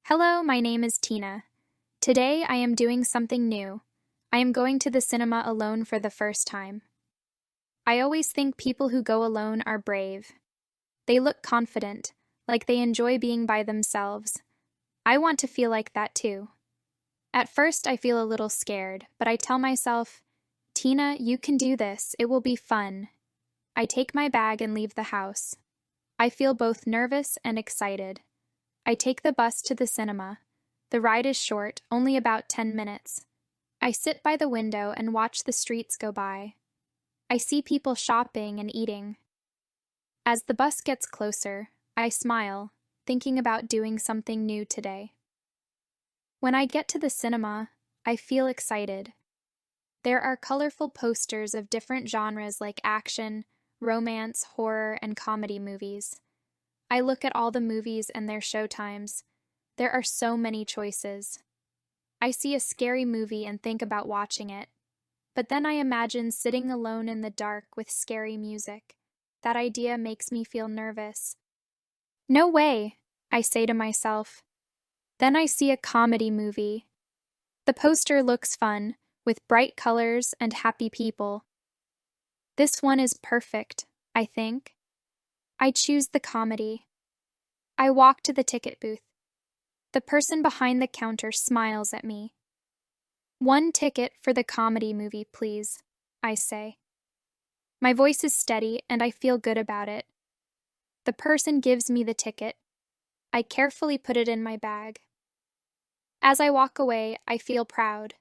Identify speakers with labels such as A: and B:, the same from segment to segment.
A: Hello, my name is Tina. Today I am doing something new. I am going to the cinema alone for the first time. I always think people who go alone are brave. They look confident, like they enjoy being by themselves. I want to feel like that too. At first I feel a little scared, but I tell myself, Tina, you can do this. It will be fun. I take my bag and leave the house. I feel both nervous and excited. I take the bus to the cinema. The ride is short, only about 10 minutes. I sit by the window and watch the streets go by. I see people shopping and eating. As the bus gets closer, I smile, thinking about doing something new today. When I get to the cinema, I feel excited. There are colorful posters of different genres like action, romance, horror, and comedy movies. I look at all the movies and their showtimes. There are so many choices. I see a scary movie and think about watching it. But then I imagine sitting alone in the dark with scary music. That idea makes me feel nervous. No way, I say to myself. Then I see a comedy movie. The poster looks fun, with bright colors and happy people. This one is perfect, I think. I choose the comedy. I walk to the ticket booth. The person behind the counter smiles at me. "One ticket for the comedy movie, please," I say. My voice is steady and I feel good about it. The person gives me the ticket. I carefully put it in my bag. As I walk away, I feel proud.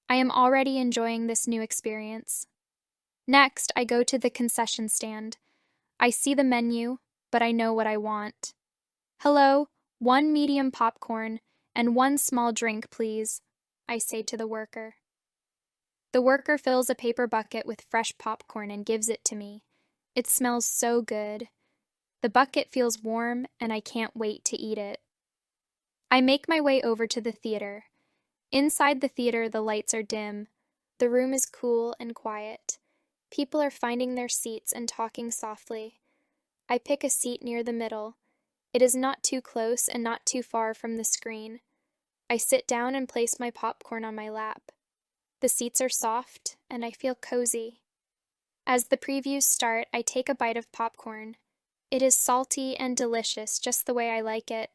A: I am already enjoying this new experience. Next, I go to the concession stand. I see the menu, but I know what I want. "Hello, one medium popcorn and one small drink, please," I say to the worker. The worker fills a paper bucket with fresh popcorn and gives it to me. It smells so good. The bucket feels warm and I can't wait to eat it. I make my way over to the theater. Inside the theater, the lights are dim. The room is cool and quiet. People are finding their seats and talking softly. I pick a seat near the middle. It is not too close and not too far from the screen. I sit down and place my popcorn on my lap. The seats are soft, and I feel cozy. As the previews start, I take a bite of popcorn. It is salty and delicious, just the way I like it.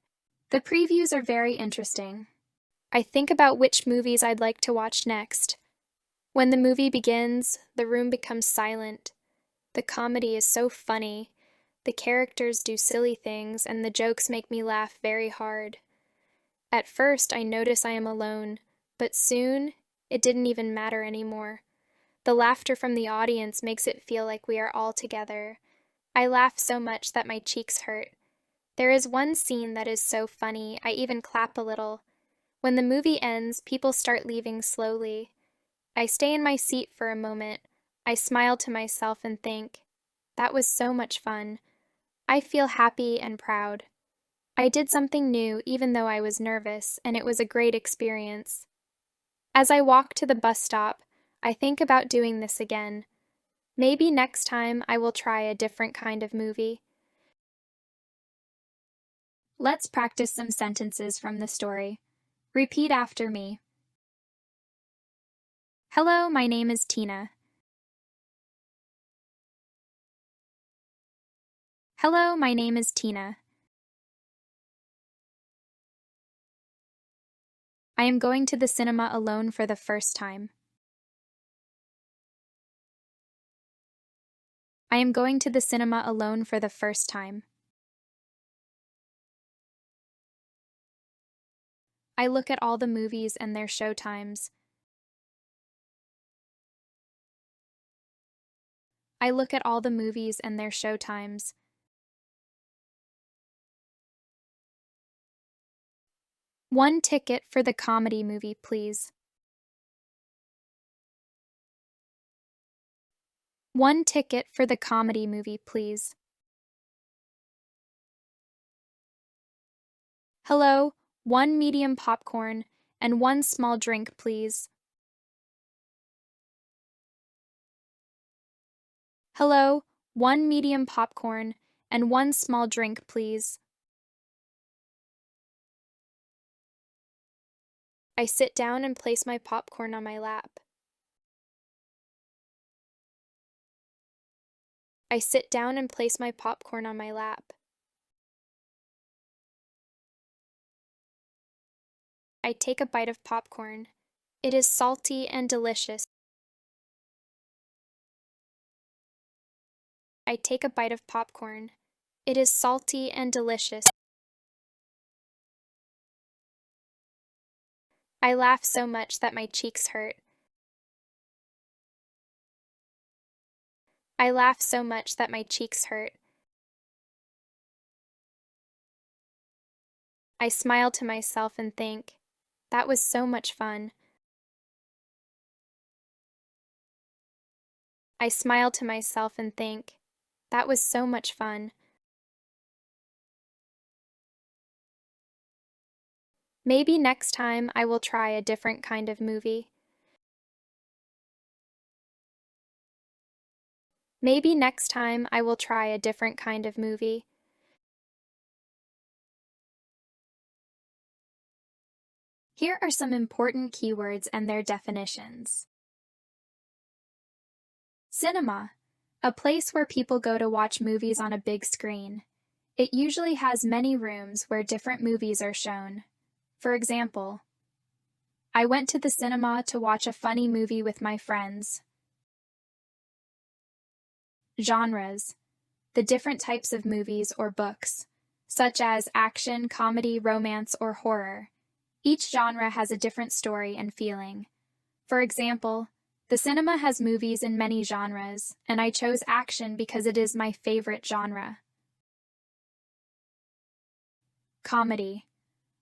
A: The previews are very interesting. I think about which movies I'd like to watch next. When the movie begins, the room becomes silent. The comedy is so funny. The characters do silly things, and the jokes make me laugh very hard. At first, I notice I am alone, but soon, it didn't even matter anymore. The laughter from the audience makes it feel like we are all together. I laugh so much that my cheeks hurt. There is one scene that is so funny, I even clap a little. When the movie ends, people start leaving slowly. I stay in my seat for a moment. I smile to myself and think, that was so much fun. I feel happy and proud. I did something new even though I was nervous, and it was a great experience. As I walk to the bus stop, I think about doing this again. Maybe next time I will try a different kind of movie. Let's practice some sentences from the story. Repeat after me. Hello, my name is Tina. Hello, my name is Tina. I am going to the cinema alone for the first time. I am going to the cinema alone for the first time. I look at all the movies and their showtimes. I look at all the movies and their showtimes. One ticket for the comedy movie, please. One ticket for the comedy movie, please. Hello, one medium popcorn and one small drink, please. Hello, one medium popcorn and one small drink, please. I sit down and place my popcorn on my lap. I sit down and place my popcorn on my lap. I take a bite of popcorn. It is salty and delicious. I take a bite of popcorn. It is salty and delicious. I laugh so much that my cheeks hurt. I laugh so much that my cheeks hurt. I smile to myself and think, that was so much fun. I smile to myself and think, that was so much fun. Maybe next time I will try a different kind of movie. Maybe next time I will try a different kind of movie. Here are some important keywords and their definitions. Cinema, a place where people go to watch movies on a big screen. It usually has many rooms where different movies are shown. For example, I went to the cinema to watch a funny movie with my friends. Genres, the different types of movies or books, such as action, comedy, romance, or horror. Each genre has a different story and feeling. For example, the cinema has movies in many genres, and I chose action because it is my favorite genre. Comedy,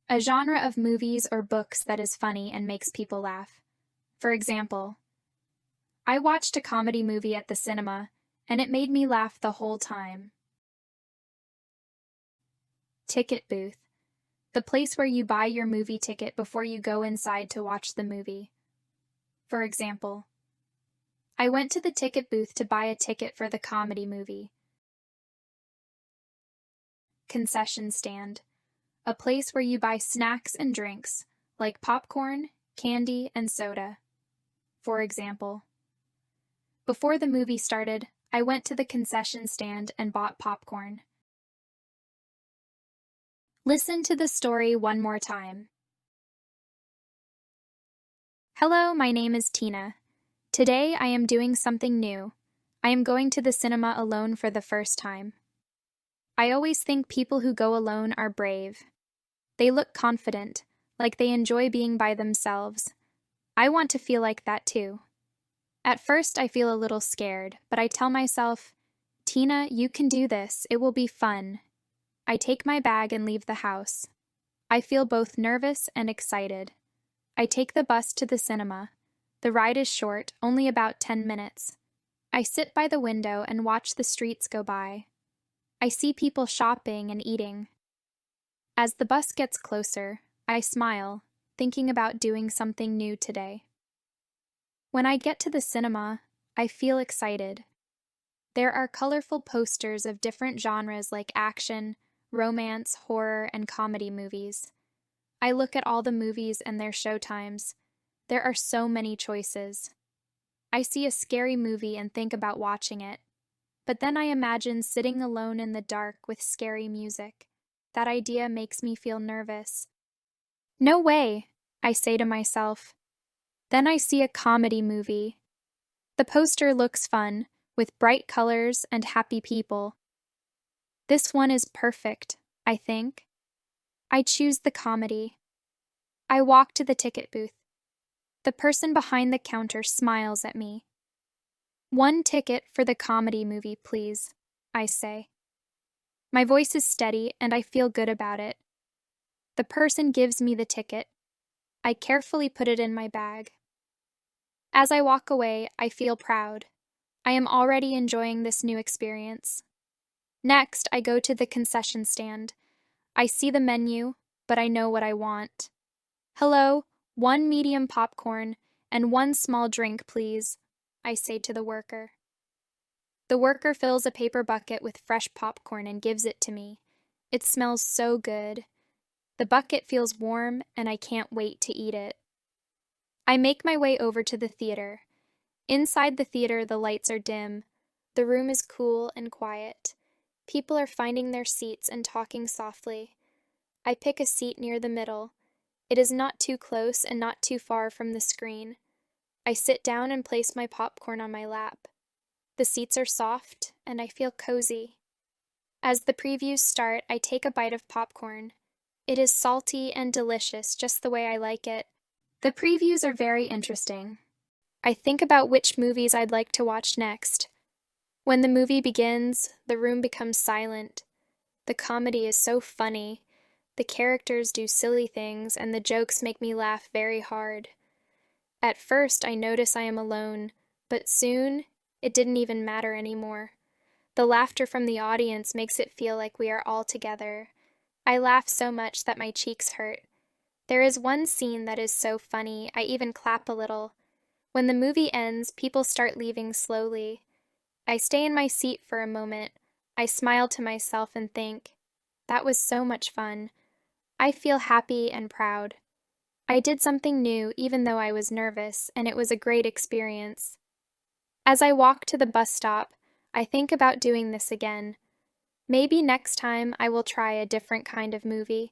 A: a genre of movies or books that is funny and makes people laugh. For example, I watched a comedy movie at the cinema, and it made me laugh the whole time. Ticket booth, the place where you buy your movie ticket before you go inside to watch the movie. For example, I went to the ticket booth to buy a ticket for the comedy movie. Concession stand, a place where you buy snacks and drinks, like popcorn, candy, and soda. For example, before the movie started, I went to the concession stand and bought popcorn. Listen to the story one more time. Hello, my name is Tina. Today I am doing something new. I am going to the cinema alone for the first time. I always think people who go alone are brave. They look confident, like they enjoy being by themselves. I want to feel like that too. At first I feel a little scared, but I tell myself, Tina, you can do this. It will be fun. I take my bag and leave the house. I feel both nervous and excited. I take the bus to the cinema. The ride is short, only about 10 minutes. I sit by the window and watch the streets go by. I see people shopping and eating. As the bus gets closer, I smile, thinking about doing something new today. When I get to the cinema, I feel excited. There are colorful posters of different genres like action, romance, horror, and comedy movies. I look at all the movies and their showtimes. There are so many choices. I see a scary movie and think about watching it. But then I imagine sitting alone in the dark with scary music. That idea makes me feel nervous. No way, I say to myself. Then I see a comedy movie. The poster looks fun, with bright colors and happy people. This one is perfect, I think. I choose the comedy. I walk to the ticket booth. The person behind the counter smiles at me. "One ticket for the comedy movie, please," I say. My voice is steady and I feel good about it. The person gives me the ticket. I carefully put it in my bag. As I walk away, I feel proud. I am already enjoying this new experience. Next, I go to the concession stand. I see the menu, but I know what I want. "Hello, 1 medium popcorn and 1 small drink, please," I say to the worker. The worker fills a paper bucket with fresh popcorn and gives it to me. It smells so good. The bucket feels warm and I can't wait to eat it. I make my way over to the theater. Inside the theater, the lights are dim. The room is cool and quiet. People are finding their seats and talking softly. I pick a seat near the middle. It is not too close and not too far from the screen. I sit down and place my popcorn on my lap. The seats are soft, and I feel cozy. As the previews start, I take a bite of popcorn. It is salty and delicious, just the way I like it. The previews are very interesting. I think about which movies I'd like to watch next. When the movie begins, the room becomes silent. The comedy is so funny. The characters do silly things, and the jokes make me laugh very hard. At first, I notice I am alone, but soon, it didn't even matter anymore. The laughter from the audience makes it feel like we are all together. I laugh so much that my cheeks hurt. There is one scene that is so funny, I even clap a little. When the movie ends, people start leaving slowly. I stay in my seat for a moment. I smile to myself and think, that was so much fun. I feel happy and proud. I did something new even though I was nervous, and it was a great experience. As I walk to the bus stop, I think about doing this again. Maybe next time I will try a different kind of movie.